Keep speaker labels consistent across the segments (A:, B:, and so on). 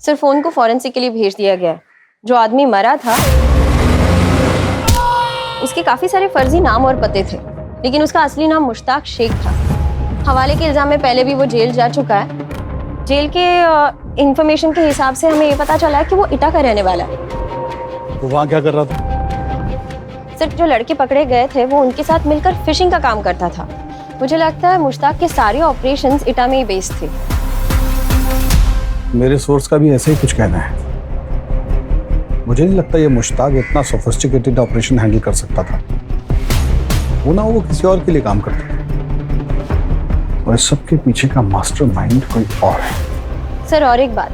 A: Sir phone को forensic के लिए भेज दिया गया है। जो आदमी मरा था उसके काफी सारे फर्जी नाम और पते थे, लेकिन उसका असली नाम मुश्ताक शेख था। हवाले के इल्जाम में पहले भी वो जेल जा चुका है। जेल के इंफॉर्मेशन के हिसाब से हमें ये पता चला है कि वो इटा का रहने वाला है।
B: वो वहाँ क्या कर रहा था?
A: सर जो लड़के पकड़े गए थे वो उनके साथ मिलकर फिशिंग का काम करता था। मुझे लगता है मुश्ताक के सारे ऑपरेशंस इटा में ही बेस्ड थे।
B: मेरे सोर्स का भी ऐसे ही कुछ कहना है। मुझे नहीं लगता ये मुश्ताक इतना सोफिस्टिकेटेड ऑपरेशन हैंडल कर सकता था। वो किसी और के लिए काम करता था और इस सब के पीछे का मास्टरमाइंड कोई और है।
A: सर और एक बात,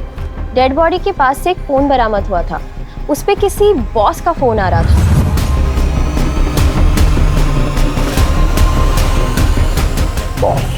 A: डेड बॉडी के पास से एक फोन बरामद हुआ था। उस पे किसी बॉस का फोन आ रहा था।
B: बॉस?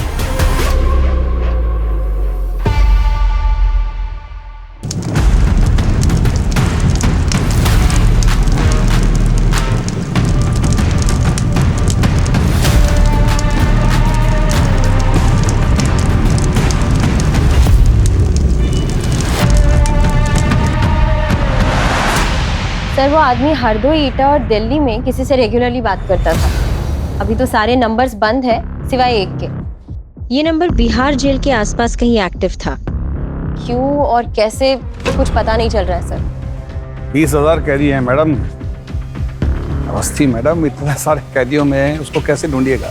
A: सर वो आदमी हरदोई, ईटा और दिल्ली में किसी से रेगुलरली बात करता था। अभी तो सारे नंबर्स बंद है सिवाय एक के। ये नंबर बिहार जेल के आसपास कहीं एक्टिव था। क्यों और कैसे कुछ पता नहीं चल रहा है सर।
B: 20,000 कैदी हैं मैडम। अवस्थी मैडम, इतने सारे कैदियों में उसको कैसे ढूंढिएगा?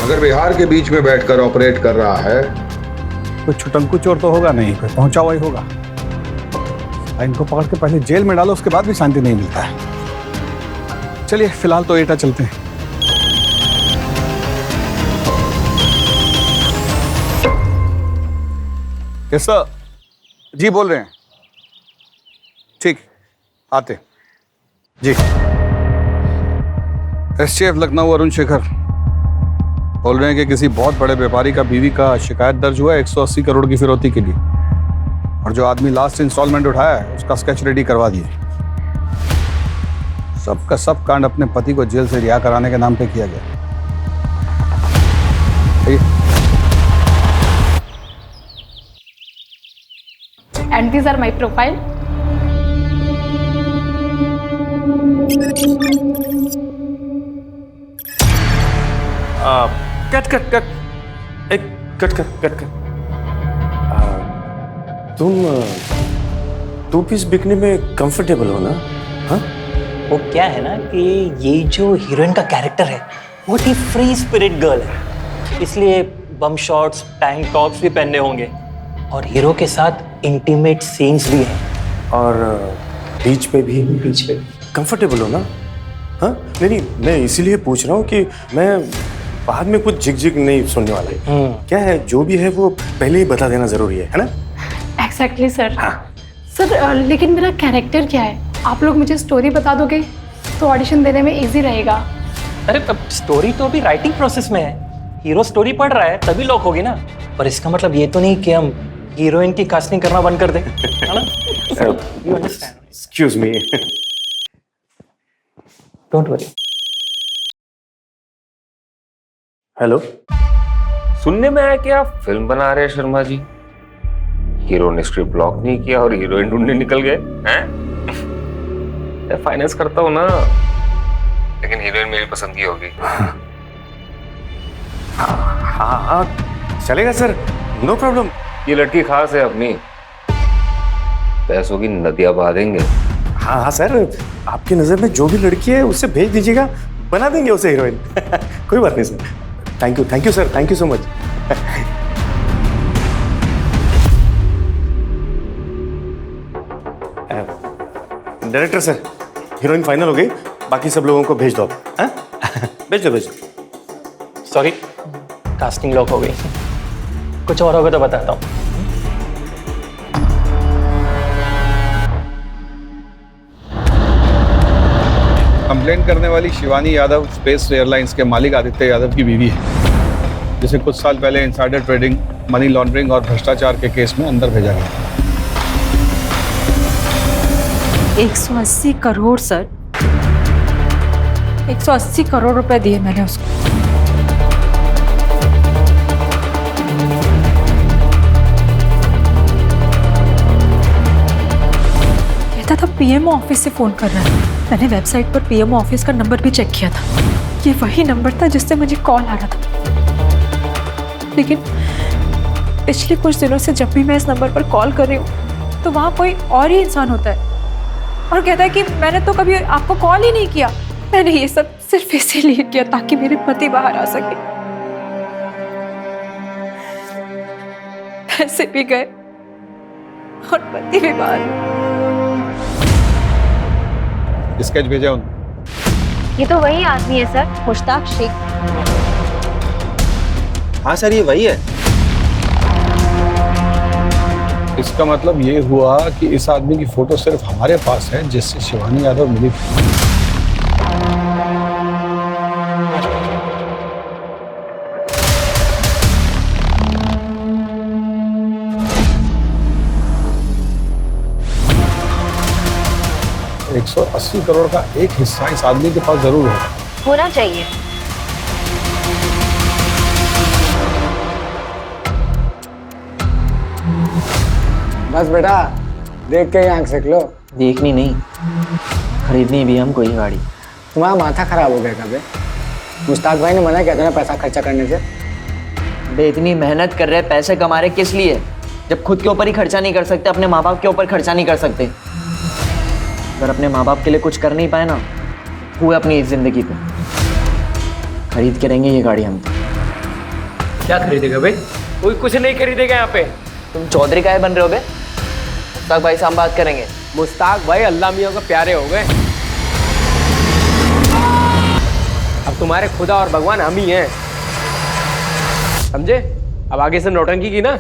C: अगर बिहार के बीच में बैठकर ऑपरेट कर रहा है,
B: कोई छुटंकु चोर तो होगा नहीं, कोई पहुंचा हुआ ही होगा। इनको पकड़ के पहले जेल में डालो, उसके बाद भी शांति नहीं मिलता है। चलिए फिलहाल तो एटा चलते हैं। कैसा जी बोल रहे हैं? ठीक, आते जी। एसटीएफ लखनऊ अरुण शेखर बोल रहे हैं कि किसी बहुत बड़े व्यापारी का बीवी का शिकायत दर्ज हुआ है 180 करोड़ की फिरौती के लिए, और जो आदमी लास्ट इंस्टॉलमेंट उठाया है उसका स्केच रेडी करवा दिए। सबका सब कांड अपने पति को जेल से रिहा कराने के नाम पे किया गया।
D: And these are my profile.
E: Cut. तुम 2 पीस बिकने में कंफर्टेबल हो ना? हाँ?
F: वो क्या है ना कि ये जो हीरोइन का कैरेक्टर है वो ही फ्री स्पिरिट गर्ल है, इसलिए बम शॉट्स, टैंक टॉप्स भी पहनने होंगे और हीरो के साथ इंटीमेट सीन्स भी हैं।
E: और बीच पे भी कंफर्टेबल हो ना? हाँ? नहीं, मैं इसीलिए पूछ रहा हूँ कि मैं बाद में कुछ झिक नहीं सुनने वाला है। क्या है, जो भी है वो पहले ही बता देना जरूरी है ना?
D: Exactly, sir.
E: हाँ।
D: सर लेकिन मेरा कैरेक्टर क्या है? आप लोग मुझे स्टोरी बता दोगे तो ऑडिशन देने में इजी रहेगा।
F: अरे स्टोरी तो अभी राइटिंग प्रोसेस में है। हीरो स्टोरी पढ़ रहा है तभी लॉक होगी ना। पर इसका मतलब ये तो नहीं कि हम हीरोइन की कास्टिंग करना बंद कर दें, है ना? You understand?
E: Excuse me.
F: Don't worry.
E: Hello.
G: सुनने में आया कि आप फिल्म बना रहे हैं शर्मा जी। हीरो ने स्क्रिप्ट ब्लॉक नहीं किया और हीरोइन ढूंढने निकल गए हैं? मैं फाइनेंस करता हूँ ना, लेकिन हीरोइन मेरी पसंद की होगी।
E: हाँ, चलेगा सर, नो प्रॉब्लम।
G: ये लड़की खास है अपनी, पैसों की नदियां बहा देंगे।
E: हाँ सर, आपकी नजर में जो भी लड़की है उससे भेज दीजिएगा, बना देंगे उसे हीरोइन। कोई बात नहीं sir. Thank you sir, thank you so much. Director sir, heroine final हो गई, बाकी सब लोगों को भेज दो। हाँ? भेज दो।
F: सॉरी, कास्टिंग लॉक हो गई। कुछ और होगा तो बताता हूँ।
B: कंप्लेंट करने वाली शिवानी यादव स्पेस एयरलाइंस के मालिक आदित्य यादव की बीवी है, जिसे कुछ साल पहले इनसाइडर ट्रेडिंग, मनी लॉन्ड्रिंग और भ्रष्टाचार के केस में अंदर भेजा गया।
H: 180 करोड़ सर, 180 करोड़ रुपए दिए मैंने उसको। कहता था पीएमओ ऑफिस से फ़ोन कर रहा है। मैंने वेबसाइट पर पीएमओ ऑफिस का नंबर भी चेक किया था। ये वही नंबर था जिससे मुझे कॉल आ रहा था। लेकिन पिछले कुछ दिनों से जब भी मैं इस नंबर पर कॉल कर रही हूँ तो वहाँ कोई और ही इंसान होता है और कहता है कि मैंने तो कभी आपको कॉल ही नहीं किया। मैंने ये सब सिर्फ इसीलिए किया ताकि मेरे पति बाहर आ सके। पैसे भी गए और पति भी बाहर।
B: स्केच भेजा उन्होंने।
A: ये तो वही आदमी है सर, मुश्ताक शेख।
E: हाँ सर, ये वही है।
B: इसका मतलब ये हुआ कि इस आदमी की फोटो सिर्फ हमारे पास है जिससे शिवानी यादव मिली थी। $180 करोड़ का एक हिस्सा इस आदमी के पास जरूर
A: होना चाहिए।
I: बस बेटा, देख के ही आंख सेक लो।
J: देखनी नहीं, खरीदनी भी हमको ही गाड़ी।
I: तुम्हारा माथा खराब हो गया कभी? मुश्ताक भाई ने मना किया था ना पैसा खर्चा करने से।
J: बे इतनी मेहनत कर रहे, पैसे कमा रहे, किस लिए? जब खुद के ऊपर ही खर्चा नहीं कर सकते, अपने माँ बाप के ऊपर खर्चा नहीं कर सकते। अगर अपने माँ बाप के लिए कुछ कर नहीं पाए ना, हुए अपनी इस जिंदगी पे। खरीद के रहेंगे ये गाड़ी हम।
F: क्या खरीदेगा भाई? कोई कुछ नहीं खरीदेगा यहाँ पे।
J: तुम चौधरी काहे बन रहे हो बे? मुश्ताक भाई से हम बात करेंगे।
F: मुश्ताक भाई अल्लाह मियाँ को प्यारे हो गए। अब तुम्हारे खुदा और भगवान हम ही हैं, समझे? अब आगे से नौटंकी की ना,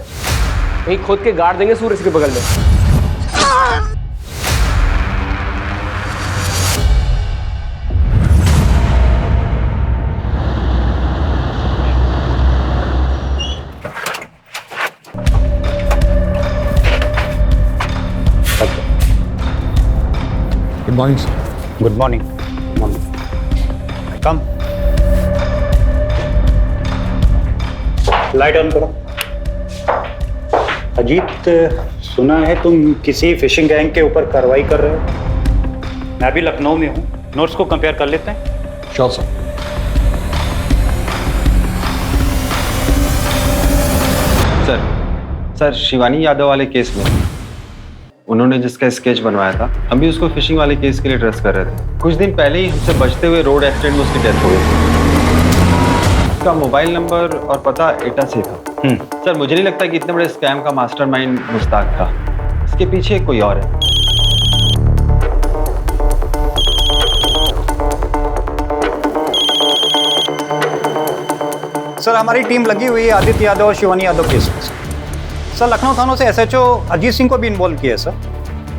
F: कहीं खोद के गाड़ देंगे सूरज के बगल में।
B: Good morning sir.
K: Good morning. Come, light on करो। अजीत, सुना है तुम किसी फिशिंग गैंग के ऊपर कार्रवाई कर रहे हो। मैं भी लखनऊ में हूँ, नोट्स को कंपेयर कर लेते हैं।
B: Sure sir.
L: Sir Shivani Yadav वाले केस में उन्होंने जिसका स्केच बनवाया था, हम भी उसको फिशिंग वाले केस के लिए ट्रेस कर रहे थे। कुछ दिन पहले ही हमसे बचते हुए रोड एक्सीडेंट में उसकी डेथ हो गई थी। उसका मोबाइल नंबर और पता एटा से था। सर मुझे नहीं लगता कि इतने बड़े स्कैम का मास्टरमाइंड मुश्ताक था। इसके पीछे कोई और है।
K: सर हमारी टीम लगी हुई है आदित्य यादव और शिवानी यादव केस में। सर लखनऊ थानों से एसएचओ अजीत सिंह को भी इन्वॉल्व किया है सर,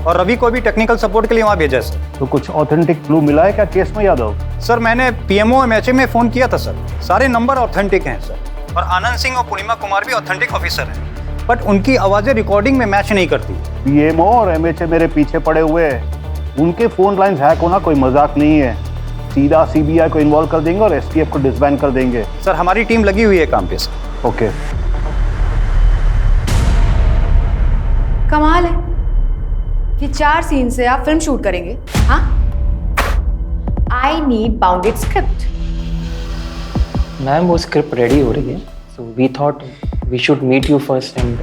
K: और रवि को भी टेक्निकल सपोर्ट के लिए वहाँ भेजा है सर।
M: तो कुछ ऑथेंटिक क्लू मिला है क्या केस में यादव?
K: सर मैंने पीएमओ एमएचए में फ़ोन किया था सर, सारे नंबर ऑथेंटिक हैं सर, और आनंद सिंह और पूर्णिमा कुमार भी ऑथेंटिक ऑफिसर हैं, बट उनकी आवाज़ें रिकॉर्डिंग में मैच नहीं करती।
M: पीएमओ और एमएचए मेरे पीछे पड़े हुए हैं, उनके फ़ोन लाइन्स हैक होना कोई मजाक नहीं है। सीधा सीबीआई को इन्वॉल्व कर देंगे और एसटीएफ को डिसबैंड कर देंगे।
K: सर हमारी टीम लगी हुई है काम पे सर।
M: ओके।
N: कमाल है कि 4 सीन से आप फिल्म शूट करेंगे। हाँ, I need bounded script.
F: Ma'am वो स्क्रिप्ट रेडी हो रही है, so we thought we should meet you first and.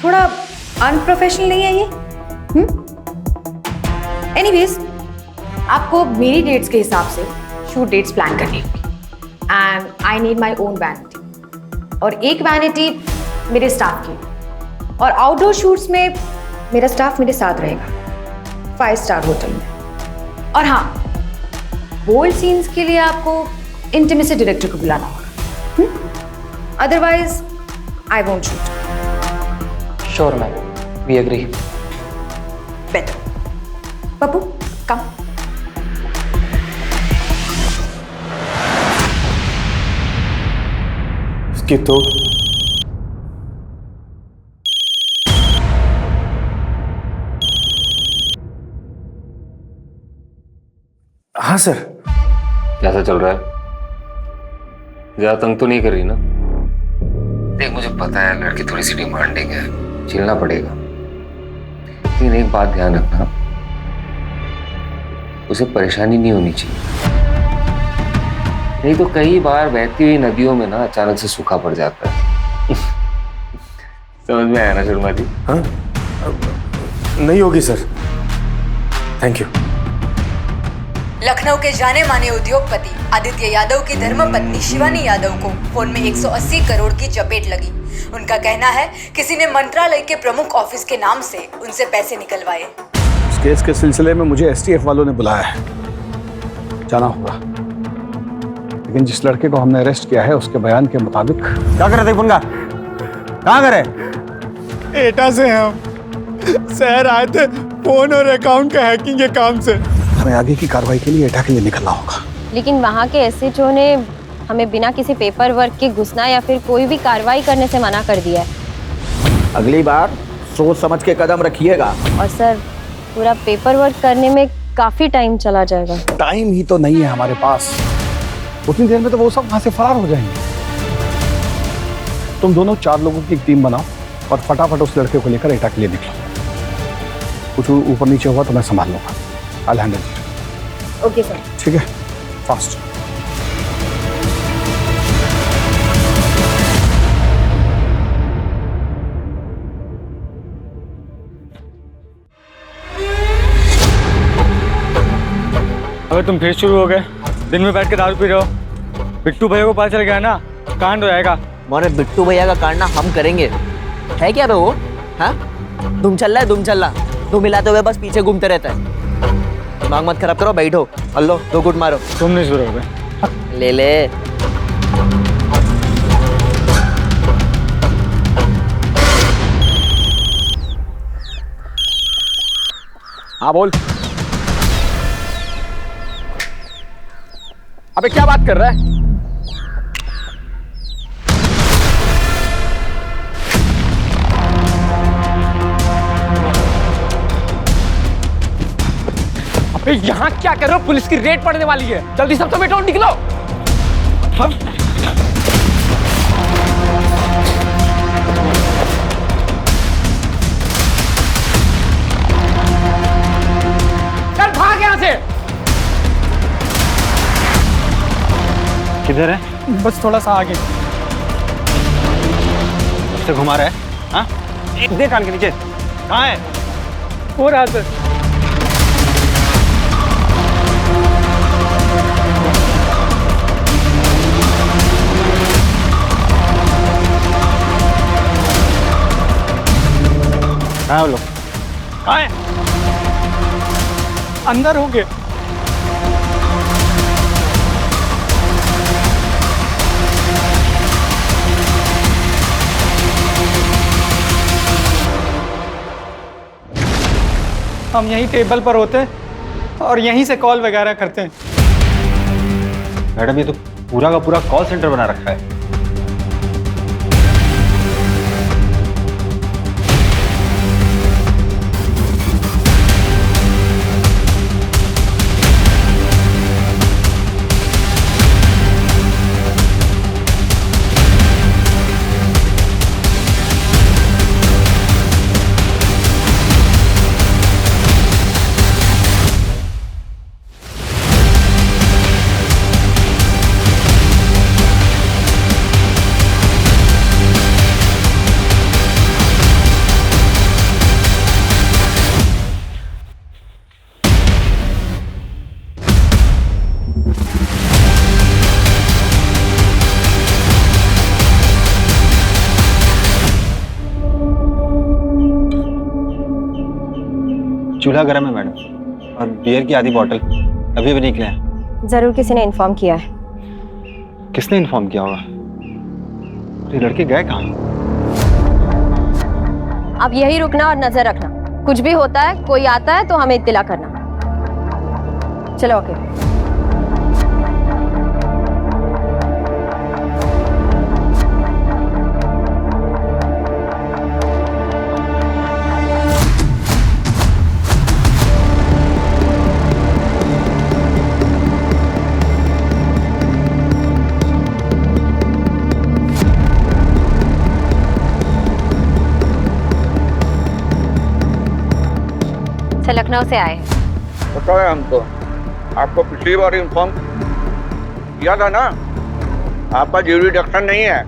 N: थोड़ा अनप्रोफेशनल नहीं है ये? एनीवेज, आपको मेरी डेट्स के हिसाब से शूट डेट्स प्लान करनी होगी and I need my own vanity, और एक वैनिटी मेरे स्टाफ की, और आउटडोर शूट्स में मेरा स्टाफ मेरे साथ रहेगा 5 स्टार होटल में। और हाँ, बोल्ड सीन्स के लिए आपको इंटीमेसी डायरेक्टर को बुलाना होगा, otherwise I won't shoot.
F: Sure ma'am, we agree.
N: Better. Pappu come.
E: इसकी तो हाँ सर।
G: कैसा चल रहा है? ज्यादा तंग तो नहीं कर रही ना? देख मुझे पता है लड़की थोड़ी सी डिमांडिंग है, झेलना पड़ेगा। लेकिन एक बात ध्यान रखना, उसे परेशानी नहीं होनी चाहिए, नहीं तो कई बार बहती हुई नदियों में ना अचानक से सूखा पड़ जाता है। समझ में आया ना शर्मा जी?
E: हाँ, नहीं होगी सर, थैंक यू।
O: लखनऊ के जाने माने उद्योगपति आदित्य यादव की धर्मपत्नी शिवानी यादव को फोन में 180 करोड़ की चपेट लगी। उनका कहना है किसी ने मंत्रालय के प्रमुख ऑफिस के नाम से उनसे पैसे निकलवाए।
B: इस केस के सिलसिले में मुझे एसटीएफ वालों ने बुलाया है, जाना होगा। लेकिन जिस लड़के को हमने अरेस्ट किया है उसके बयान के मुताबिक।
K: क्या कर रहे थे पुनगा? कहाँ करे?
P: एटा से हम शहर आए थे फोन और अकाउंट का हैकिंग के काम से।
B: हमें आगे की कार्रवाई के लिए एटा के लिए निकलना होगा।
A: लेकिन वहाँ के एसएचओ ने हमें बिना किसी पेपर वर्क के घुसना या फिर कोई भी कार्रवाई करने से मना कर दिया है।
J: अगली बार सोच समझ के कदम रखिएगा।
A: और सर, पूरा पेपर वर्क करने में काफी टाइम चला जाएगा।
B: टाइम ही तो नहीं है हमारे पास, उतनी देर में तो वो सब वहां से फरार हो जाएंगे। तुम दोनों 4 लोगों की एक टीम बनाओ और फटाफट उस लड़के को लेकर एटा के लिए निकलो। कुछ ऊपर नीचे हुआ तो मैं संभाल लूंगा। I'll handle it.
A: Okay sir.
B: ठीक है, फास्ट।
P: अगर तुम फिर शुरू हो गए, दिन में बैठ के दारू पी रहे हो, बिट्टू भैया को पता चल गया ना, कांड हो जाएगा।
J: मोरे बिट्टू भैया का कांड ना हम करेंगे, है क्या बे वो? हाँ, तुम चल रहा है, तुम चल रहा, तुम मिलाते हुए बस पीछे घूमते रहता है। दिमाग मत खराब करो, बैठो, हल्लो 2 गुट मारो।
P: तुम नहीं शुरू हो गए।
J: ले ले।
K: हाँ बोल। अबे क्या बात कर रहा है? अबे यहाँ क्या कर रहे हो? पुलिस की रेड पड़ने वाली है, जल्दी सब तो बेटो निकलो। चल भाग यहाँ से।
L: किधर है?
P: बस थोड़ा सा आगे।
L: से घुमा रहा है? हाँ? एक दे कान के नीचे। कहाँ है?
P: हो रहा सर।
L: कहाँ है वो लोग?
P: कहाँ है? अंदर होंगे। हम यहीं टेबल पर होते हैं और यहीं से कॉल वगैरह करते हैं।
L: मैडम, ये तो पूरा का पूरा कॉल सेंटर बना रखा है। चूल्हा गर्म है मैडम, और बियर की आधी बोतल अभी भी निकले हैं।
A: जरूर किसी ने इन्फॉर्म किया है।
L: किसने इन्फॉर्म किया होगा? ये लड़के गए कहाँ?
A: अब यही रुकना और नजर रखना, कुछ भी होता है, कोई आता है तो हमें इत्तिला करना। चलो ओके। अच्छा, लखनऊ से आए हैं।
C: पता है हमको, आपको पिछली बार इन्फॉर्म किया था ना, आपका ज्यूरिडिक्शन नहीं है,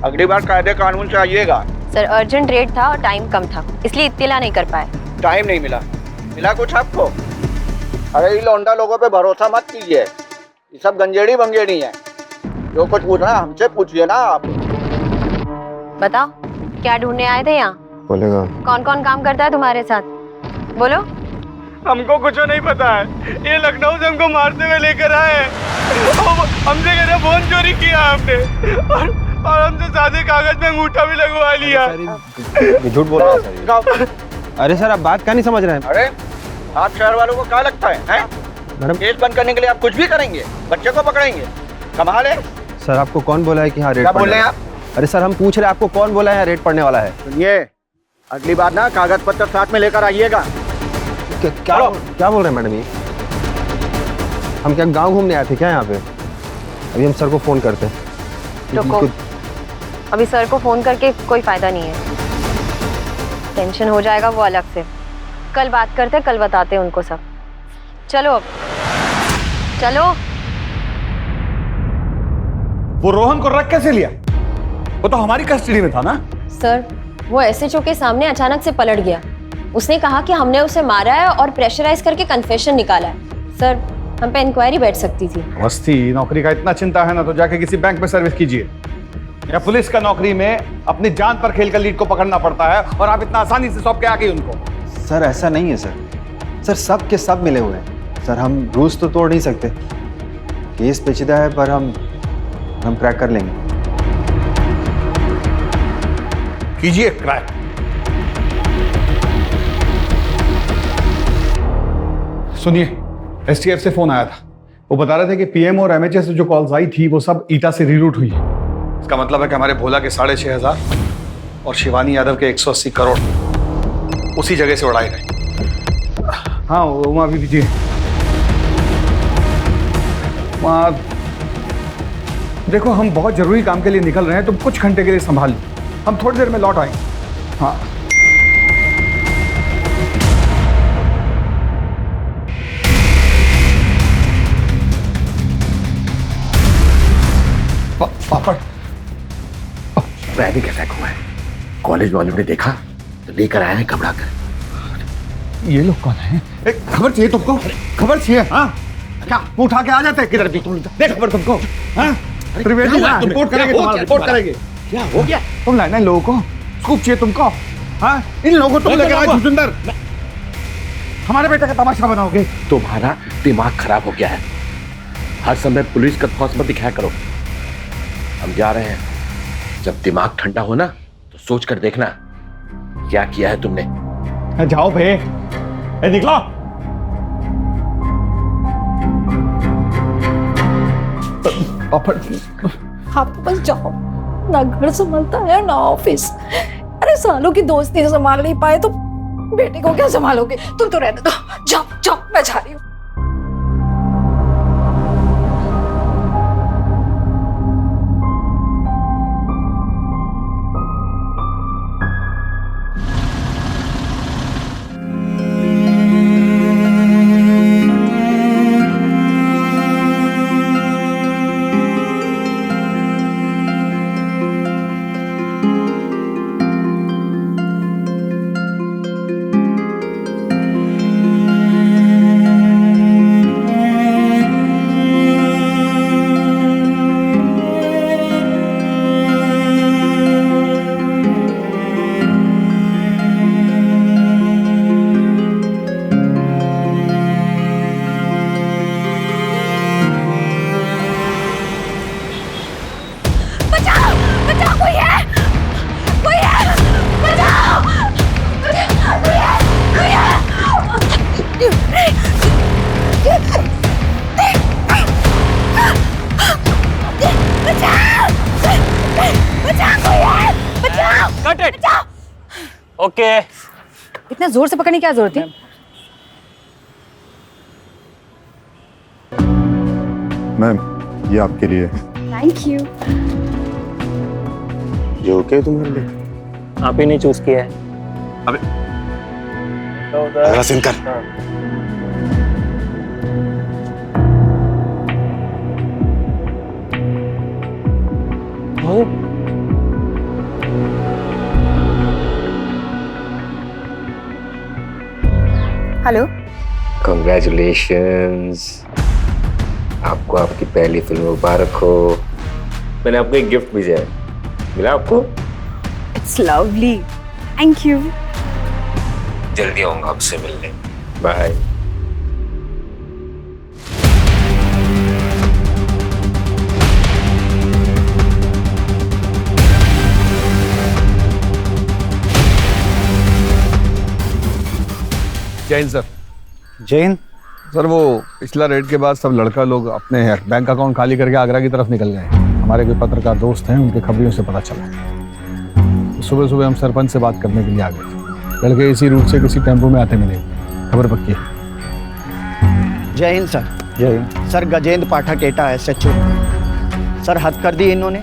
C: अगली बार कायदे कानून से आइएगा।
A: सर अर्जेंट रेट था और टाइम कम था, इसलिए इत्तिला नहीं कर पाए।
C: टाइम नहीं मिला? मिला कुछ आपको? अरे ये लौंडा लोगों पे भरोसा मत कीजिए, ये सब गंजेड़ी बंगेड़ी है। जो कुछ पूछना है हमसे पूछिए ना आप।
A: बताओ, क्या ढूंढने आए थे यहाँ?
E: बोलेगा
A: कौन कौन काम करता है तुम्हारे साथ? बोलो।
P: हमको कुछ नहीं पता है, ये लखनऊ से हमको मारते हुए लेकर आए। हमसे कह रहे फोन चोरी किया हमने, और हमसे सादे कागज में अंगूठा भी लगवा लिया।
L: झूठ बोल रहा है। अरे सर, आप बात क्या नहीं समझ रहे हैं?
C: अरे आप शहर वालों को क्या लगता है?
L: मैडम,
C: केस बंद करने के लिए आप कुछ भी करेंगे, बच्चे को पकड़ेंगे, कमाल है।
L: सर आपको कौन बोला है कि हाँ रेट
C: क्या बोल रहे हैं आप?
L: अरे सर हम पूछ रहे हैं आपको कौन बोला है रेट पड़ने वाला है?
C: सुनिए, अगली बार ना कागज पत्र साथ में लेकर आइएगा।
L: क्या बोल रहे हैं मैडम ये? हम क्या गांव घूमने आए थे क्या यहाँ पे? अभी हम सर को फोन करते हैं।
A: रुको, अभी सर को फोन करके कोई फायदा नहीं है, टेंशन हो जाएगा वो अलग से। कल बात करते, कल बताते हैं उनको सब। चलो अब चलो।
B: वो रोहन को रख कैसे लिया? वो तो हमारी कस्टडी में था ना।
A: सर वो एसएचओ के सामने अचानक से पलट गया। उसने कहा कि हमने उसे मारा है और प्रेशराइज करके कन्फेशन निकाला है। सर हम पे इंक्वायरी बैठ सकती थी।
B: अवस्थी, नौकरी का इतना चिंता है ना तो जाके किसी बैंक में सर्विस कीजिए, या पुलिस का नौकरी में अपनी जान पर खेलकर लीड को पकड़ना पड़ता है और आप इतना आसानी से सौंप के आ गई उनको।
L: सर ऐसा नहीं है सर, सर सब के सब मिले हुए हैं सर। हम रूल्स तो तोड़ नहीं सकते, केस पेचीदा है पर हम क्रैक कर लेंगे।
B: कीजिए क्रैक। सुनिए, एसटीएफ से फोन आया था, वो बता रहे थे कि पीएम और एमएचए से जो कॉल्स आई थी वो सब ईटा से रीरूट हुई है। इसका मतलब है कि हमारे भोला के 6,500 और शिवानी यादव के 180 करोड़ उसी जगह से उड़ाए गए। हाँ उमा भी दीजिए। वहाँ देखो, हम बहुत जरूरी काम के लिए निकल रहे हैं, तुम कुछ घंटे के लिए संभाल लो, हम थोड़ी देर में लौट आएंगे। हाँ पापड़
Q: पैनिक अटैक हुआ है, कॉलेज वालों ने देखा तो लेकर आए हैं घबरा कर।
B: ये लोग कौन है? खबर चाहिए तुमको? खबर चाहिए? हाँ क्या उठा के आ जाते हैं? किधर भी तुम दे खबर तुमको। हाँ त्रिवेदी रिपोर्ट करेंगे, तुम्हारा रिपोर्ट करेंगे।
Q: क्या हो गया?
B: तुम लाना इन लोगों को, स्कूप चाहिए तुमको? हाँ इन लोगों को तुम लेकर आए भूपिंदर, हमारे बेटे का तमाशा बनाओगे?
Q: तुम्हारा दिमाग खराब हो गया है, हर समय पुलिस का खौफ मत दिखाया करो। हम जा रहे हैं, जब दिमाग ठंडा हो ना तो सोच कर देखना क्या किया है तुमने।
B: जाओ भे, निकलो।
H: आप तो बस जाओ ना, घर संभालता है ना ऑफिस। अरे सालों की दोस्ती संभाल नहीं पाए तो बेटे को क्या संभालोगे? तुम तो रहने दो, जाओ जाओ, मैं जा रही हूँ।
F: ओके।
N: इतना जोर से पकड़ने की क्या जरूरत थी?
M: मैम ये आपके लिए।
N: Thank you.
E: ये ओके तुम्हारे लिए?
F: आप ही ने चूज किया है।
B: अबे
E: अगला सीन कर।
O: हेलो।
G: Congratulations, आपको आपकी पहली फिल्म मुबारक हो। मैंने आपको एक गिफ्ट भेजा है, मिला आपको?
O: It's lovely, thank you.
G: जल्दी आऊंगा आपसे मिलने। बाय।
B: जय हिंद सर।
K: जय हिंद
B: सर, वो पिछला रेड के बाद सब लड़का लोग अपने बैंक अकाउंट खाली करके आगरा की तरफ निकल गए। हमारे कोई पत्रकार दोस्त हैं, उनके खबरियों से पता चला। तो सुबह सुबह हम सरपंच से बात करने के लिए आ गए थे। लड़के इसी रूट से किसी टेम्पो में आते मिले। खबर पक्की है।
I: जय हिंद सर।
K: जय हिंद
I: सर, गजेंद्र पाठक एटा SHO। सर, हद कर दी इन्होंने।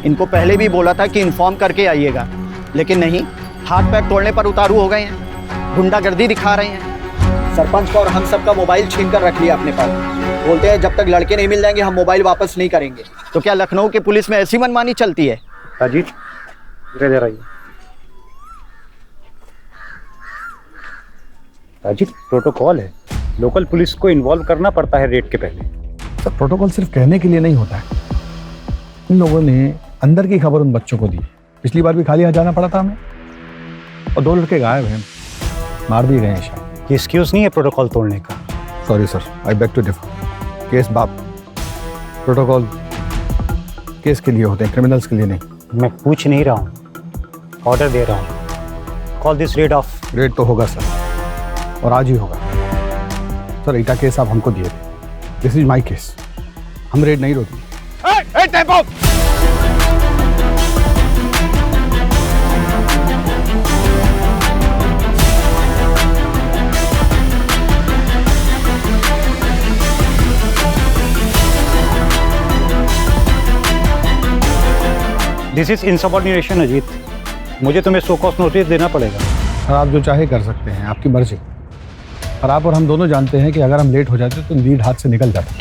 I: इनको पहले भी बोला था कि इन्फॉर्म करके आइएगा, लेकिन नहीं, हाथ पैर तोड़ने पर उतारू हो गए हैं, गुंडागर्दी दिखा रहे हैं। सरपंच का और हम सबका मोबाइल छीन कर रख लिया अपने पास। बोलते हैं जब तक लड़के नहीं मिल जाएंगे हम मोबाइल वापस नहीं करेंगे। तो क्या लखनऊ की पुलिस में ऐसी मनमानी चलती है?
K: अजीत, इधर आइए। अजीत, प्रोटोकॉल है, लोकल पुलिस को इन्वॉल्व करना पड़ता है रेड के पहले।
B: सर, प्रोटोकॉल सिर्फ कहने के लिए नहीं होता है। इन लोगों ने अंदर की खबर उन बच्चों को दी। पिछली बार भी खाली यहाँ जाना पड़ा था हमें, और 2 लड़के गायब हैं, मार दिए गए हैं शायद।
K: ये एक्सक्यूज नहीं है प्रोटोकॉल तोड़ने का।
B: Sorry sir, I beg to differ. Case बाप, प्रोटोकॉल केस के लिए होते हैं, क्रिमिनल्स के लिए नहीं।
K: मैं पूछ नहीं रहा हूँ, ऑर्डर दे रहा हूँ। Call this rid of.
B: Red तो होगा सर, और आज ही होगा। सर, ईटा केस आप हमको दिए थे। This is my case. हम रेड नहीं रोकेंगे।
K: This is insubordination Ajit. मुझे तुम्हें सो कॉस्ट नोटिस देना पड़ेगा।
B: सर, आप जो चाहे कर सकते हैं, आपकी मर्जी। पर आप और हम दोनों जानते हैं कि अगर हम लेट हो जाते तो लीड हाथ से निकल जाता।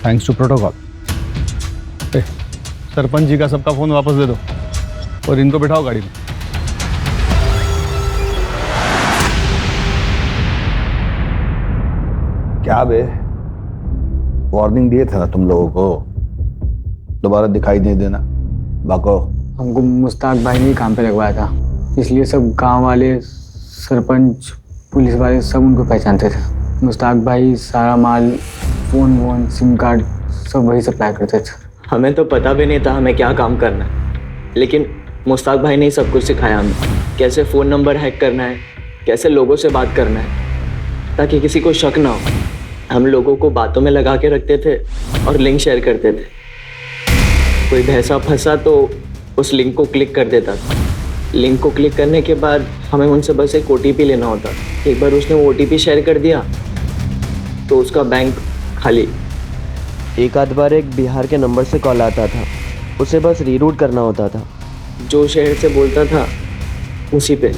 B: Thanks to protocol. Sarpanch ji का सबका फोन वापस दे दो और इनको बिठाओ गाड़ी में। क्या बे, वार्निंग दिए थे ना तुम लोगों को, दोबारा दिखाई नहीं देना। बाको,
I: हमको मुश्ताक भाई ने काम पे लगवाया था, इसलिए सब गांव वाले, सरपंच, पुलिस वाले सब उनको पहचानते थे। मुश्ताक भाई सारा माल, फोन, सिम कार्ड सब वही सप्लाई करते थे।
J: हमें तो पता भी नहीं था हमें क्या काम करना है, लेकिन मुश्ताक भाई ने सब कुछ सिखाया हमें। कैसे फ़ोन नंबर हैक करना है, कैसे लोगों से बात करना है, ताकि किसी को शक ना हो। हम लोगों को बातों में लगा के रखते थे और लिंक शेयर करते थे। कोई भैंसा फंसा तो उस लिंक को क्लिक कर देता था। लिंक को क्लिक करने के बाद हमें उनसे बस एक OTP लेना होता। एक बार उसने वो OTP शेयर कर दिया तो उसका बैंक खाली।
R: एक आध बार एक बिहार के नंबर से कॉल आता था, उसे बस रीरूट करना होता था।
J: जो शहर से बोलता था उसी पे।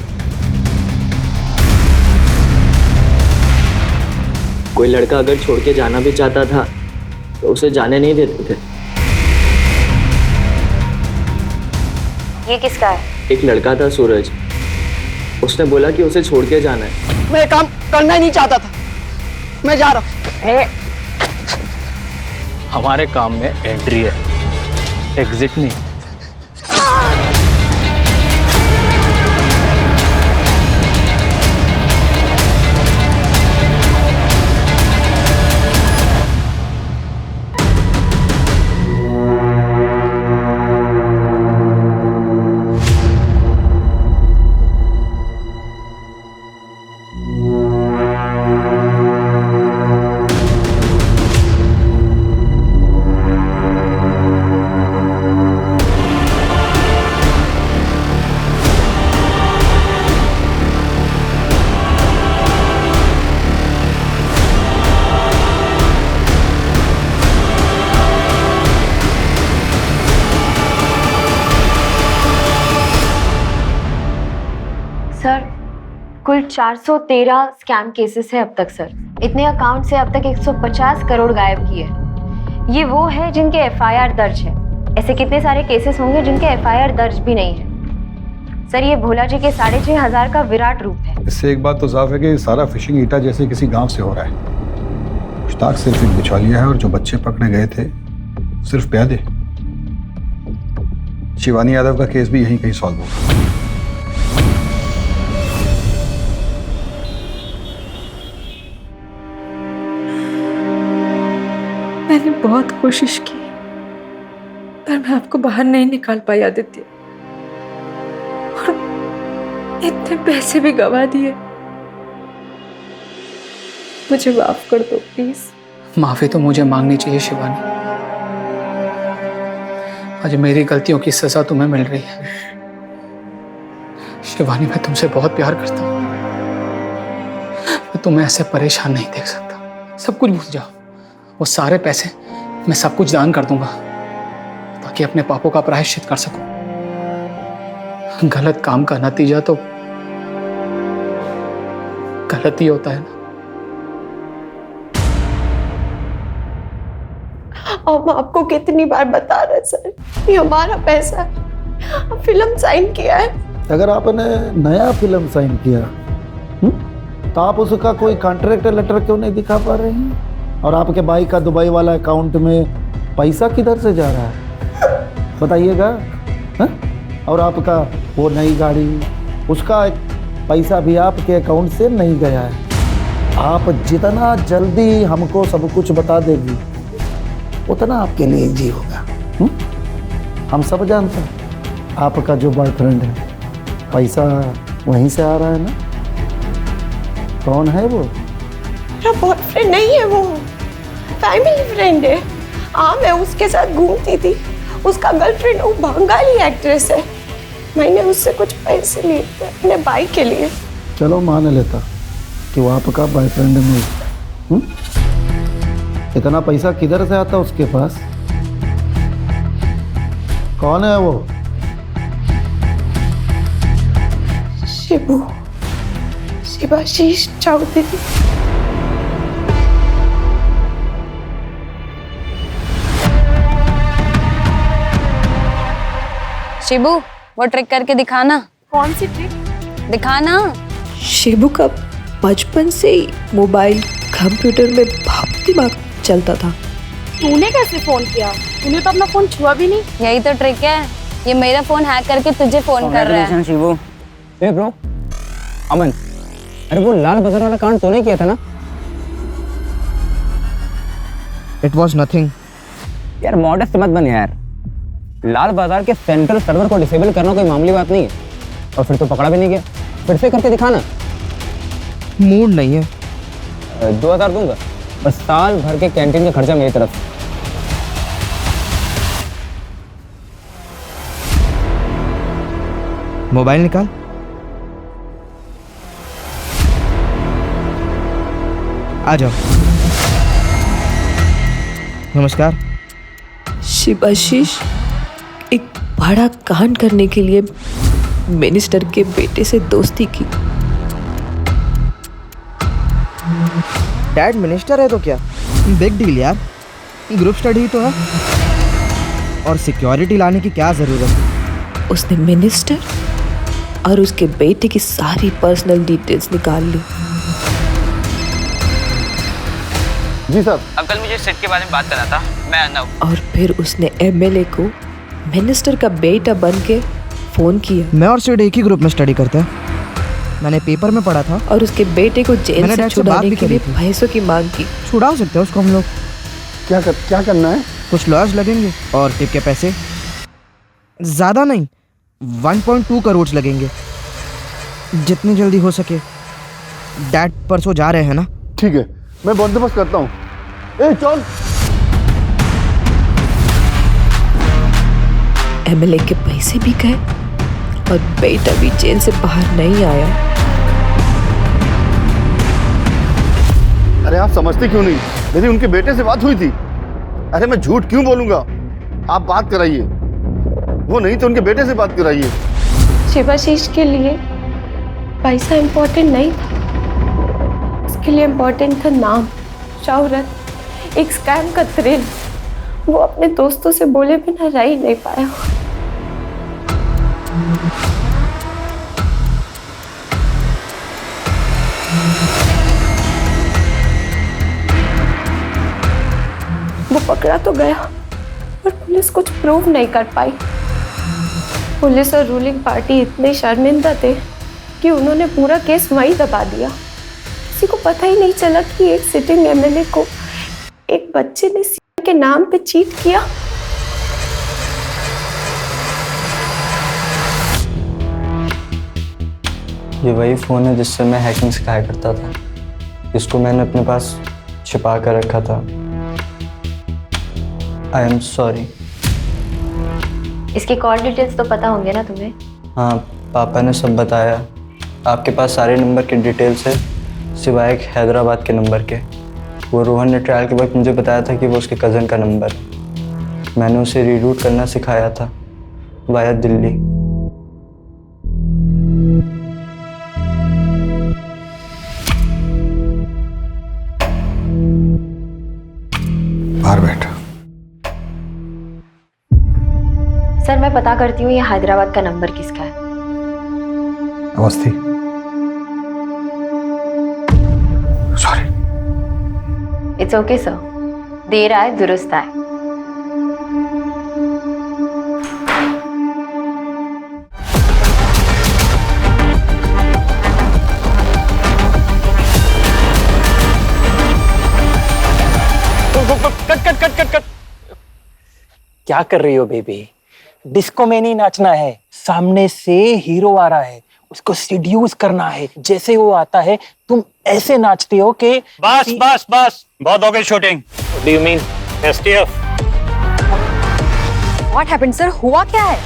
J: कोई लड़का अगर छोड़ के जाना भी चाहता था तो उसे जाने नहीं देते थे।
A: ये किसका है?
J: एक लड़का था सूरज, उसने बोला कि उसे छोड़ के जाना है।
I: मैं काम करना ही नहीं चाहता था, मैं जा रहा हूँ।
F: हमारे काम में एंट्री है, एग्जिट नहीं।
A: 413 स्कैम केसेस है अब तक सर। इतने अकाउंट से अब तक 150 करोड़ गायब किए हैं। ये वो है जिनके एफआईआर दर्ज है। ऐसे कितने सारे केसेस होंगे जिनके एफआईआर दर्ज भी नहीं है। सर ये भोला जी के 6500 का विराट रूप है।
B: इससे एक बात तो साफ है कि सारा फिशिंग ईटा जैसे किसी गांव से हो रहा है। मुश्ताक सिर्फ एक बिचौलिया है और जो बच्चे पकड़े गए थे सिर्फ प्यादे। शिवानी यादव का केस भी यहीं कहीं सॉल्व होगा।
H: मैंने बहुत कोशिश की पर मैं आपको बाहर नहीं निकाल पाई आदित्य, और इतने पैसे भी गवा दिए। मुझे माफ कर दो प्लीज।
S: माफी तो मुझे मांगनी चाहिए शिवानी। आज मेरी गलतियों की सजा तुम्हें मिल रही है। शिवानी मैं तुमसे बहुत प्यार करता हूं। मैं तुम्हें ऐसे परेशान नहीं देख सकता। सब कुछ भूल जाओ। वो सारे पैसे मैं सब कुछ दान कर दूंगा ताकि अपने पापों का प्रायश्चित कर सकूं। गलत काम का नतीजा तो गलत ही होता है ना।
T: हम आपको कितनी बार बता रहे सर, ये हमारा पैसा है। फिल्म साइन किया है।
U: अगर आपने नया फिल्म साइन किया तो आप उसका कोई कॉन्ट्रैक्ट लेटर क्यों नहीं दिखा पा रहे हैं? और आपके भाई का दुबई वाला अकाउंट में पैसा किधर से जा रहा है बताइएगा? और आपका वो नई गाड़ी, उसका पैसा भी आपके अकाउंट से नहीं गया है। आप जितना जल्दी हमको सब कुछ बता देगी उतना आपके लिए इजी होगा। हम सब जानते हैं आपका जो बॉयफ्रेंड है पैसा वहीं से आ रहा है ना। कौन है वो?
T: मेरा बॉयफ्रेंड नहीं है, वो फैमिली फ्रेंड है। हाँ मैं उसके साथ घूमती थी। उसका गर्लफ्रेंड वो बंगाली एक्ट्रेस है। मैंने उससे कुछ पैसे लिए थे अपने भाई के लिए।
U: चलो मान लेता कि वो आपका बॉयफ्रेंड नहीं। इतना पैसा किधर से आता उसके पास? कौन है वो?
T: शिवाशीष चौधरी।
O: शिबू वो ट्रिक करके दिखाना।
T: कौन सी ट्रिक?
O: दिखाना।
T: शिबू का बचपन से ही मोबाइल कंप्यूटर में बहुत दिमाग चलता था।
N: तूने कैसे फोन किया? तूने तो अपना फोन छुआ भी नहीं।
O: यही तो ट्रिक है। ये मेरा फोन हैक करके तुझे फोन कर रहा है।
V: शिबू। ए ब्रो, अमन, अरे वो लाल बाजार वाला कांड तूने किया था ना?
J: It was nothing.
V: यार मॉडेस्ट मत बन यार। लाल बाजार के सेंट्रल सर्वर को डिसेबल करना कोई मामूली बात नहीं है। और फिर तो पकड़ा भी नहीं गया। फिर से करके दिखाना।
J: मूड नहीं है।
V: 2000 दूंगा और साल भर के कैंटीन का खर्चा मेरी तरफ से।
J: मोबाइल निकाल। आ जाओ। नमस्कार।
T: शिवाशीष एक बड़ा कांड करने के लिए मिनिस्टर के बेटे से दोस्ती की।
J: डैड मिनिस्टर है तो क्या बिग डील यार। ग्रुप स्टडी तो है। और सिक्योरिटी लाने की क्या जरूरत है?
T: उसने मिनिस्टर और उसके बेटे की सारी पर्सनल डिटेल्स निकाल ली।
U: जी सर।
V: अंकल मुझे सेट के बारे में बात करना था, मैं आना हूँ।
T: और फिर उसने एमएलए को मिनिस्टर का बेटा बन के फोन किया।
J: मैं और सिड एक ही ग्रुप में स्टडी करते हैं। मैंने पेपर में पढ़ा था।
T: और उसके बेटे को जेल से छुड़ाने के लिए पैसों की मांग की।
J: छुड़ा सकते हैं उसको हम लोग।
U: क्या करना है?
J: कुछ लॉयर्स लगेंगे और टिप के पैसे ज्यादा नहीं 1.2 करोड़ लगेंगे। जितनी जल्दी हो सके। डैड परसों जा रहे हैं ना?
U: ठीक है मैं बंदोबस्त करता हूँ। ए चल।
T: एमएलए के पैसे भी गए और बेटा भी जेल से बाहर नहीं आया।
M: अरे आप समझते क्यों नहीं? मेरी उनके बेटे से बात हुई थी। अरे मैं झूठ क्यों बोलूंगा? आप बात कराइए। वो नहीं तो उनके बेटे से बात कराइए।
T: शिवाशीष के लिए पैसा इम्पोर्टेंट नहीं था, उसके लिए इम्पोर्टेंट था नाम, शौहरत, एक स्कैम का थ्रिल। वो अपने दोस्तों से बोले बिना रह ही नहीं पाया। वो पकड़ा तो गया पर पुलिस कुछ प्रूव नहीं कर पाई। पुलिस और रूलिंग पार्टी इतने शर्मिंदा थे कि उन्होंने पूरा केस वहीं दबा दिया। किसी को पता ही नहीं चला कि एक सिटिंग एमएलए को एक बच्चे ने सीएम के नाम पे चीट किया।
J: ये वही फ़ोन है जिससे मैं हैकिंग सिखाया करता था। इसको मैंने अपने पास छिपा कर रखा था। I am sorry.
A: इसकी कॉल डिटेल्स तो पता होंगे ना तुम्हें?
J: हाँ, पापा ने सब बताया। आपके पास सारे नंबर के डिटेल्स है सिवाय एक हैदराबाद के नंबर के। वो रोहन ने ट्रायल के वक्त मुझे बताया था कि वो उसके कज़न का नंबर है। मैंने उसे रीरूट करना सिखाया था वाया दिल्ली।
B: बाहर बैठ।
A: सर मैं पता करती हूँ ये हैदराबाद का नंबर किसका है।
B: Awasthi. Sorry.
A: It's okay sir, देर आए दुरुस्त आए।
F: कट। क्या कर रही हो बेबी? डिस्को में नहीं नाचना है, सामने से हीरो आ रहा है, उसको सीड्यूस करना है। जैसे वो आता है तुम ऐसे नाचते हो कि
K: बस बस बस, बहुत हो गई shooting.
F: What do you mean? STF?
O: What happened, sir? हुआ क्या है?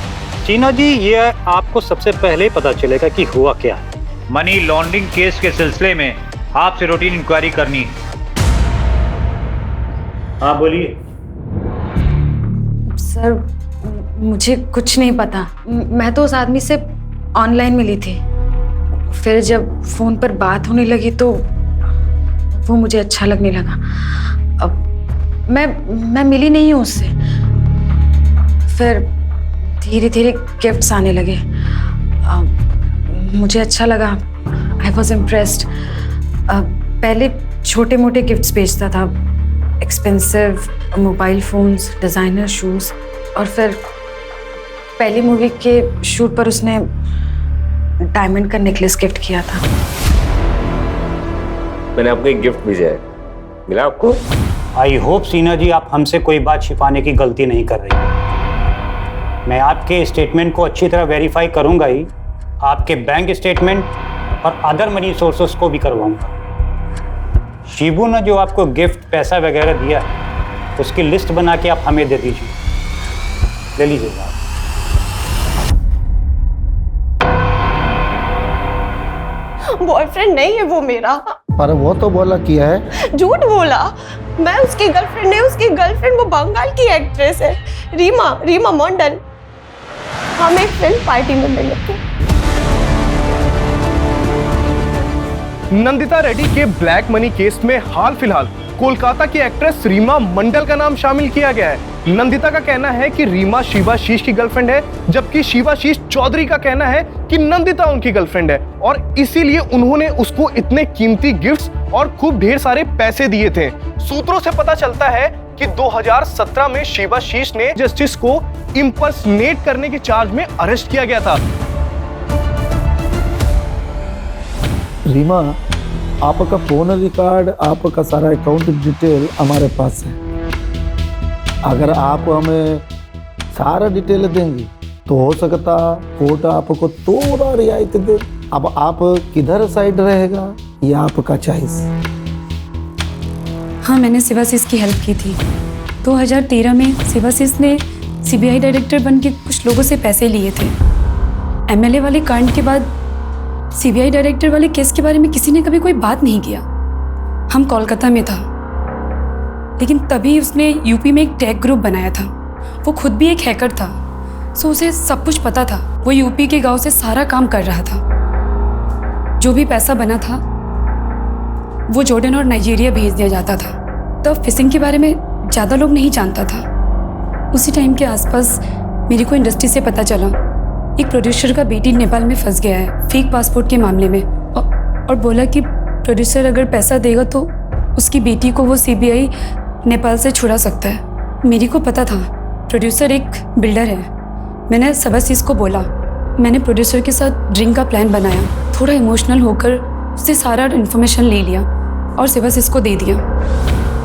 K: चीना जी, ये आपको सबसे पहले पता चलेगा कि हुआ क्या है। मनी लॉन्ड्रिंग केस के सिलसिले में आपसे रूटीन इंक्वायरी करनी है। हाँ बोलिए।
N: सर मुझे कुछ नहीं पता। मैं तो उस आदमी से ऑनलाइन मिली थी, फिर जब फोन पर बात होने लगी तो वो मुझे अच्छा लगने लगा। अब मैं मिली नहीं हूँ उससे। फिर धीरे धीरे गिफ्ट्स आने लगे। मुझे अच्छा लगा। I was impressed. पहले छोटे मोटे गिफ्ट्स भेजता था, expensive mobile phones, designer shoes, और फिर पहली मूवी के शूट पर उसने डायमंड का नेकलेस गिफ्ट किया था।
G: मैंने आपको एक गिफ्ट भेजा है, मिला आपको?
K: आई होप सीना जी आप हमसे कोई बात छिपाने की गलती नहीं कर रही। मैं आपके स्टेटमेंट को अच्छी तरह वेरीफाई करूंगा ही, आपके बैंक स्टेटमेंट और अदर मनी सोर्सेस को भी करवाऊंगा। शिबू ने जो आपको गिफ्ट पैसा वगैरह दिया है उसकी लिस्ट बना के आप हमें दे दीजिए, ले लीजिएगा।
T: बॉयफ्रेंड नहीं है वो मेरा।
U: पर वो तो बोला किया है।
T: झूठ बोला। मैं उसकी गर्लफ्रेंड नहीं, उसकी गर्लफ्रेंड वो बंगाल की एक्ट्रेस है, रीमा मंडल। हम एक फिल्म पार्टी में मिले थे।
D: नंदिता रेड्डी के ब्लैक मनी केस में हाल फिलहाल कोलकाता की एक्ट्रेस रीमा मंडल का नाम शामिल किया गया है। नंदिता का कहना है कि रीमा शिवाशीष की गर्लफ्रेंड है, जबकि शिवाशीष चौधरी का कहना है कि नंदिता उनकी गर्लफ्रेंड है और इसीलिए उन्होंने उसको इतने कीमती गिफ्ट्स और खूब ढेर सारे पैसे दिए थे। सूत्रों से पता चलता है कि 2017 में शिवाशीष ने जस्टिस को इंपर्सनेट करने के चार्ज में अरेस्ट किया गया था।
U: रीमा, आपका फोन रिकॉर्ड, आपका सारा अकाउंट डिटेल हमारे पास है। अगर आप हमें सारा डिटेल देंगी तो हो सकता कोर्ट आपको थोड़ा रियायत दे। अब आप किधर साइड रहेगा ये आपका चॉइस।
H: हाँ, मैंने शिवाशीष की हेल्प की थी। 2013 में शिवाशीष ने सीबीआई डायरेक्टर बन के कुछ लोगों से पैसे लिए थे। एमएलए वाले कांड के बाद सीबीआई डायरेक्टर वाले केस के बारे में किसी ने कभी कोई बात नहीं किया। हम कोलकाता में था, लेकिन तभी उसने यूपी में एक टेक ग्रुप बनाया था। वो खुद भी एक हैकर था, सो उसे सब कुछ पता था। वो यूपी के गांव से सारा काम कर रहा था।
C: जो भी पैसा बना था वो जॉर्डन और नाइजीरिया भेज दिया जाता था। तब फिशिंग के बारे में ज़्यादा लोग नहीं जानता था। उसी टाइम के आसपास मेरे को इंडस्ट्री से पता चला एक प्रोड्यूसर का बेटी नेपाल में फंस गया है फेक पासपोर्ट के मामले में, और बोला कि प्रोड्यूसर अगर पैसा देगा तो उसकी बेटी को वो सीबीआई नेपाल से छुड़ा सकता है। मेरे को पता था प्रोड्यूसर एक बिल्डर है। मैंने सबसीस को बोला। मैंने प्रोड्यूसर के साथ ड्रिंक का प्लान बनाया, थोड़ा इमोशनल होकर उससे सारा इन्फॉर्मेशन ले लिया और सबसीस को दे दिया।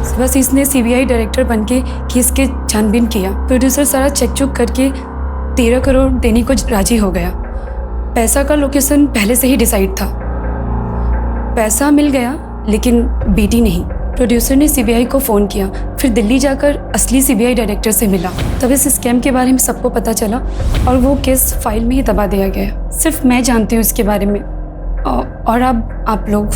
C: सबसीस ने सीबीआई डायरेक्टर बनके केस के छानबीन किया। प्रोड्यूसर सारा चेक चुक करके 13 करोड़ देने को राजी हो गया। पैसा का लोकेशन पहले से ही डिसाइड था। पैसा मिल गया लेकिन बेटी नहीं। प्रोड्यूसर ने सीबीआई को फ़ोन किया, फिर दिल्ली जाकर असली सीबीआई डायरेक्टर से मिला। तब इस स्कैम के बारे में सबको पता चला और वो केस फाइल में ही दबा दिया गया। सिर्फ मैं जानती हूँ इसके बारे में और अब आप लोग।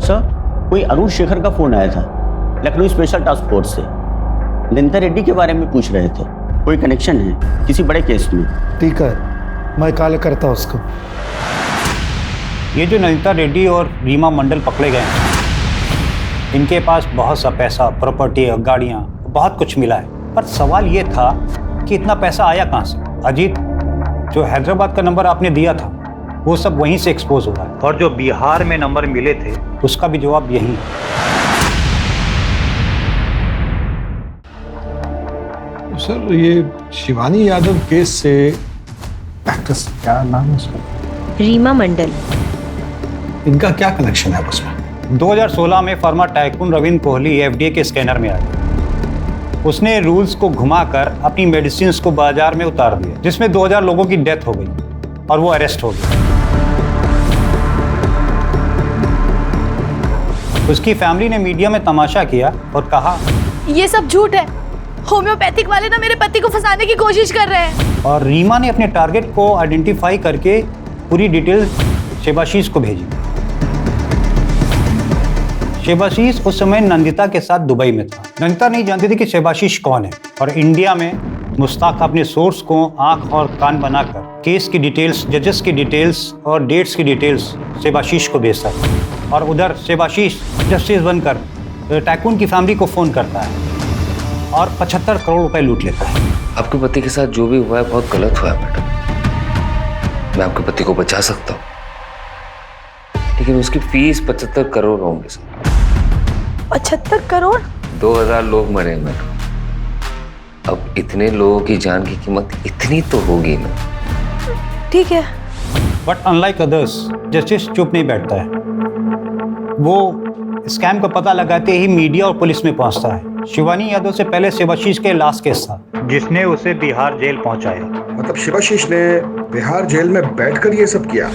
I: सर, कोई अरुण शेखर का फ़ोन आया था लखनऊ स्पेशल टास्क फोर्स से। नंदिता रेड्डी के बारे में पूछ रहे थे। कोई कनेक्शन है किसी बड़े केस में?
U: ठीक है, मैं कॉल करता हूँ उसको।
K: ये जो नंदिता रेड्डी और रीमा मंडल पकड़े गए हैं, इनके पास बहुत सा पैसा, प्रॉपर्टी, गाड़ियाँ, बहुत कुछ मिला है। पर सवाल ये था कि इतना पैसा आया कहाँ से? अजीत, जो हैदराबाद का नंबर आपने दिया था वो सब वहीं से एक्सपोज हो रहा है, और जो बिहार में नंबर मिले थे उसका भी जवाब यही है।
B: सर, ये शिवानी यादव केस से एक्ट्रेस, क्या नाम है उसका?
A: रीमा मंडल।
B: इनका क्या कनेक्शन है उसमें?
K: 2016 में फर्मा टाइकून रविंद्र कोहली एफडीए के स्कैनर में आया। उसने रूल्स को घुमाकर अपनी मेडिसिन को बाजार में उतार दिया, जिसमें 2000 लोगों की डेथ हो गई और वो अरेस्ट हो गया। उसकी फैमिली ने मीडिया में तमाशा किया और कहा
P: ये सब झूठ है, होम्योपैथिक वाले ना मेरे पति को फंसाने की कोशिश कर रहे हैं।
K: और रीमा ने अपने टारगेट को आइडेंटिफाई करके पूरी डिटेल शेबाशीष को भेजी। शेबाशीष उस समय नंदिता के साथ दुबई में था। नंदिता नहीं जानती थी कि शेबाशीष कौन है, और इंडिया में मुश्ताक अपने सोर्स को आंख और कान बनाकर केस की डिटेल्स, जजेस की डिटेल्स और डेट्स की डिटेल्स शेबाशीष को भेजता है। और उधर शेबाशीष जस्टिस बनकर टाइकून की फैमिली को फोन करता है और 75 करोड़ रुपए लूट लेता है।
G: आपके पति के साथ जो भी हुआ है बहुत गलत हुआ है मैडम। मैं आपके पति को बचा सकता हूँ, लेकिन उसकी फीस 75 करोड़ होंगे सर।
P: 75 करोड़?
G: 2000 लोग मरे मैडम। अब इतने लोगों की जान की कीमत इतनी तो होगी ना।
P: ठीक है।
K: बट अनलाइक अदर्स, जस्टिस चुप नहीं बैठता है। वो स्कैम का पता लगाते ही मीडिया और पुलिस में पहुंचता है। शिवानी यादव से पहले शिवाशीष के लास्ट केस था, जिसने उसे बिहार जेल पहुंचाया।
W: मतलब शिवाशीष ने बिहार जेल में बैठकर ये सब किया?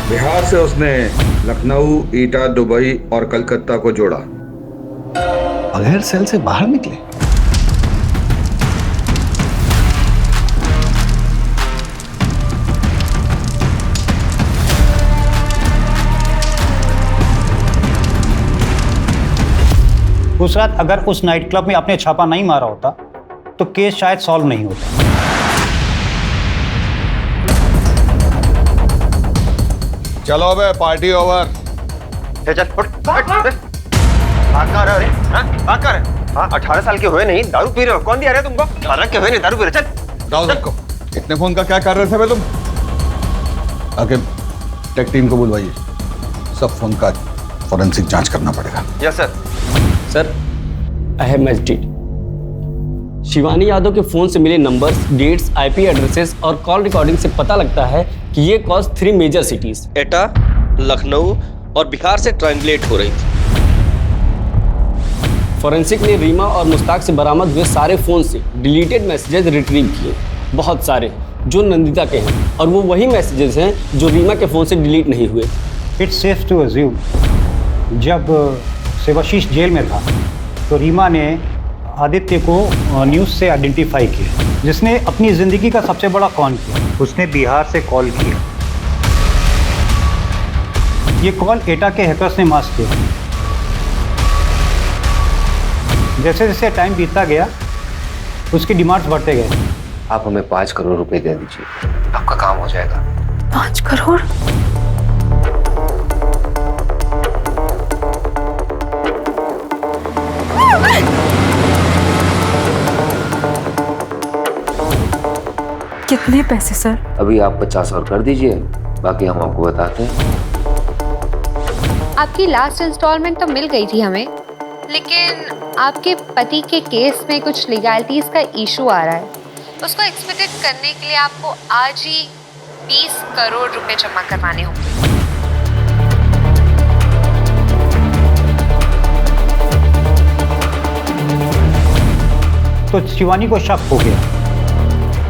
W: बिहार से उसने लखनऊ, ईटा, दुबई और कलकत्ता को जोड़ा।
B: बगैर सेल से बाहर निकले?
K: उस रात अगर उस नाइट क्लब में आपने छापा नहीं मारा होता तो केस शायद सॉल्व नहीं होता।
W: चलो बे, पार्टी ओवर।
E: चल उठ, रे? 18 साल के हुए नहीं, दारू पी रहे हो? कौन दिया रहे तुमको? 18 के हुए नहीं, दारू पी रहे? चल
W: जाओ सबको। इतने फोन का क्या कर रहे थे बे तुम? आके टेक टीम को बुलवाइए, सब फोन का फॉरेंसिक जांच करना पड़ेगा।
E: Yes sir.
X: Sir, I have matched. Shivani Yadav के फोन से मिले नंबर्स, डेट्स, आईपी एड्रेसेस और कॉल रिकॉर्डिंग से पता लगता है कि ये कॉल्स 3 मेजर सिटीज एटा, लखनऊ और बिहार से ट्रांसलेट हो रही थी। फॉरेंसिक ने रीमा और मुश्ताक से बरामद हुए सारे फोन से डिलीटेड मैसेजेस रिट्रीव किए, बहुत सारे, जो नंदिता के हैं, और वो वही मैसेजेस हैं जो रीमा के फोन से डिलीट नहीं हुए।
K: इट्स सेफ टू अज्यूम जब शिवाशीष जेल में था तो रीमा ने आदित्य को न्यूज़ से आइडेंटिफाई किया, जिसने अपनी ज़िंदगी का सबसे बड़ा कॉल किया। उसने बिहार से कॉल किया। ये कॉल एटा के हैकर्स ने मास्क किया। जैसे जैसे टाइम बीतता गया उसकी डिमांड्स बढ़ते गए।
G: आप हमें 5 करोड़ रुपए दे दीजिए, आपका काम हो जाएगा।
H: 5 करोड़? कितने पैसे सर?
G: अभी आप 50 और कर दीजिए, बाकी हम आपको बताते हैं।
L: आपकी लास्ट इंस्टॉलमेंट तो मिल गई थी हमें, लेकिन आपके पति के केस में कुछ लीगैलिटीज का इशू आ रहा है। उसको एक्सपेक्टेड करने के लिए आपको आज ही 20 करोड़ रुपए जमा करवाने होंगे।
K: तो शिवानी को शक हो गया,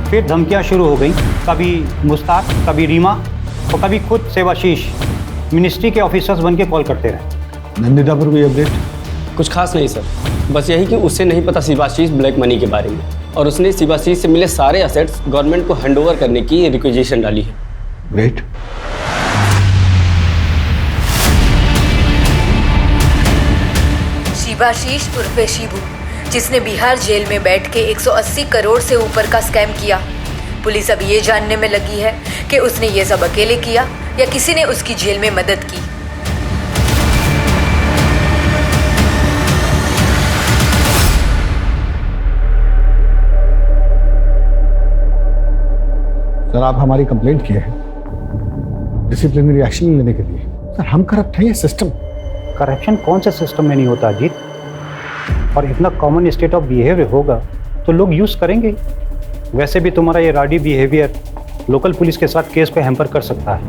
K: फिर धमकियां शुरू हो गई, कभी मुस्ताक, कभी रीमा और कभी खुद सेवाशीष मिनिस्ट्री के ऑफिसर्स बन के कॉल करते रहे।
W: नंदिता पर कोई अपडेट?
X: कुछ खास नहीं सर, बस यही कि उसे नहीं पता शिवाशीष ब्लैक मनी के बारे में, और उसने शिवाशीष से मिले सारे असेट्स गवर्नमेंट को हैंडओवर करने की रिक्वेजिशन डाली है।
W: ग्रेट।
O: शिवाशीष उर्फे शिबू, जिसने बिहार जेल में बैठ के 180 करोड़ से ऊपर का स्कैम किया। पुलिस अब ये जानने में लगी है कि उसने ये सब अकेले किया या किसी ने उसकी जेल में मदद की।
B: सर, आप हमारी कंप्लेंट किए हैं डिसिप्लिनरी एक्शन लेने के लिए। सर, हम करप्ट हैं, ये सिस्टम।
K: करप्शन कौन से सिस्टम में नहीं होता अजीत? और इतना कॉमन स्टेट ऑफ बिहेवियर होगा तो लोग यूज करेंगे। वैसे भी तुम्हारा ये राडी बिहेवियर लोकल पुलिस के साथ केस को हैम्पर कर सकता है।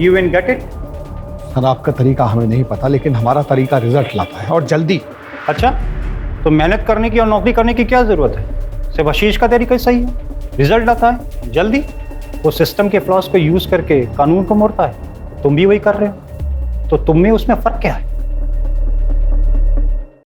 K: You will get it?
B: Sir, आपका तरीका हमें नहीं पता, लेकिन हमारा तरीका रिजल्ट लाता है, और जल्दी।
K: अच्छा, तो मेहनत करने की और नौकरी करने की क्या जरूरत है? शिवाशीष का तरीका सही है, रिजल्ट आता है जल्दी। वो सिस्टम के फ्लॉज को यूज करके कानून को मोड़ता है, तुम भी वही कर रहे हो, तो तुम में उसमें फर्क क्या है?